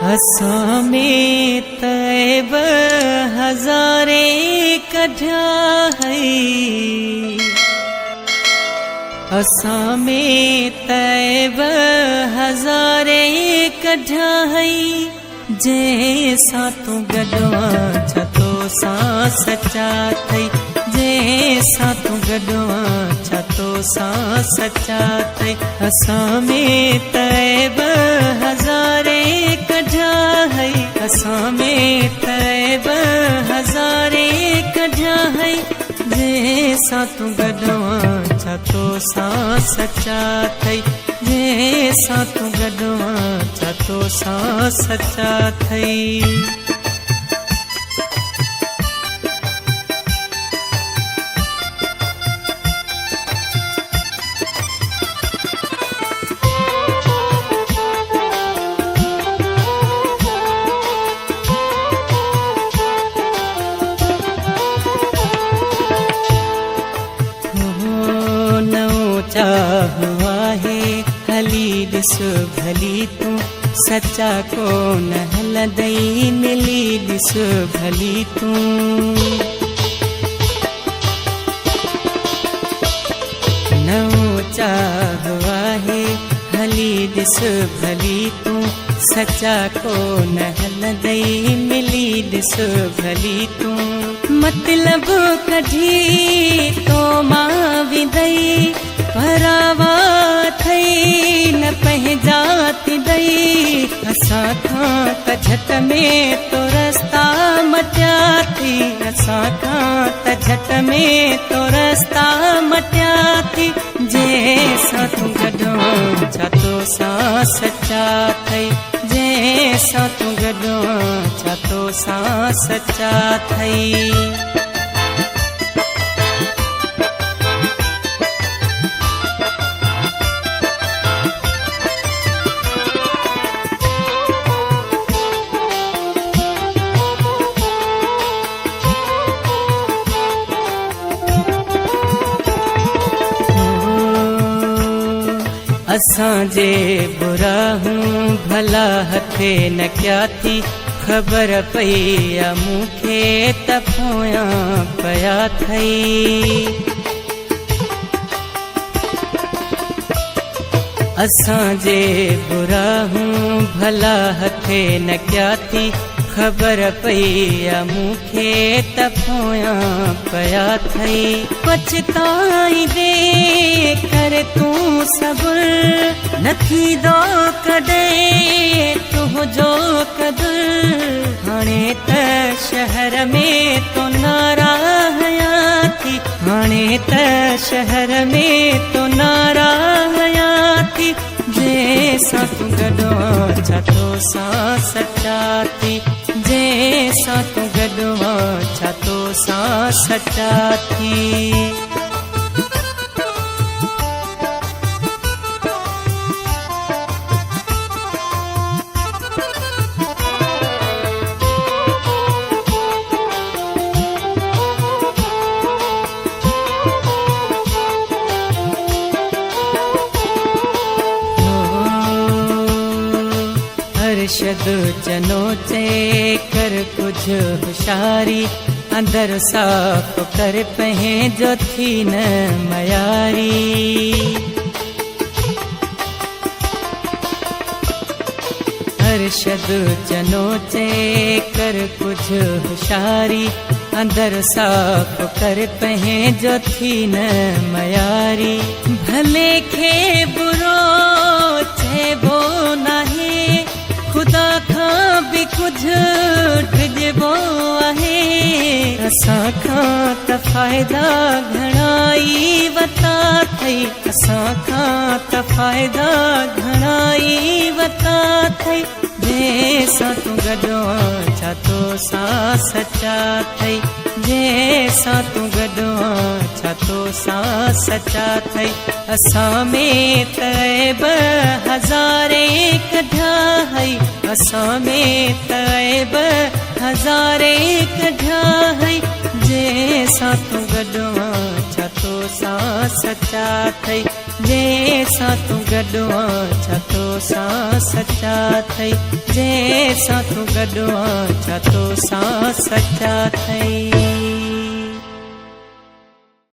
असां में तैब हज़ारे कढिया हई, असां में तैब हज़ारे कढिया हई। जंहिंसां तूं गॾु आहीं तोसां सचा थई, जंहिंसां तूं गॾु आहीं तोसां सचा थई। असां में तैब हज़ारे कढिया हई, असां में तैब हज़ारे कढिया हई। जंहिंसां तूं गॾु आहीं तोसां सचा थई, जंहिंसां तूं गॾु आहीं तोसां सचा थई। चाहुआ है हली ॾिस भली तूं सचा कोन हलंदई, मिली ॾिस भली तूं। नओं चाहुआ है हली ॾिस भली तूं सचा कोन हलंदई, मिली ॾिस भली तूं। मतलब कढी तो मां विदई, परावा थई न पंहिंजाति दई। असां खां त झट में तो रस्ता मटिया थी, असां खां त झट में तो रस्ता मटिया थी। जंहिंसां तूं गॾु आहीं तोसां सचा थई, जंहिंसां तूं गॾु आहीं तोसां सचा थई। असां जे बुरा हूं भला हथे न क्या थी, ख़बर पई आ मूंखे त पोयां पया थई। असां जे बुरा हूं भला हथे न क्या थी, ख़बर पई आ मूंखे त पोयां पया थई। पछताई दे कर तूं सबुर न थींदो कॾहिं तुंहिंजो क़दुरु। हाणे त शहर में तो नाराहया थी, हाणे त शहर में तो नाराहया थी। जंहिंसां तूं गॾु आहीं तोसां सचा थी, जंहिंसां तूं गॾु आहीं तोसां सचा थी। अरशद चनो चे कर कुछ होशियारी, अंदर साफ कर पंहिंजो थी न मयारी। अरशद चनो चे कर कुछ होशियारी, अंदर साफ कर पंहिंजो थी न मयारी। भले खे बुरो चइबो नाहे, खुदा खां भी कुछ डिॼबो आहे। असां खां त फ़ाइदा घणाई वता थई, असां खां त फ़ाइदा घणाई वता थई। जंहिंसां तूं गॾु आहीं तोसां सचा थई, जंहिंसां तूं गॾु आहीं तोसां सचा थई। असां में तैब हज़ारे कढिया हई, असां में तैब हज़ारे कढिया हई। जंहिंसां तूं गॾु आहीं सां सचा थई जंहिंसां तूं गॾु आं छा तो सां सचा थई जंहिंसां तूं गॾु आं छा तो सां सचा थई।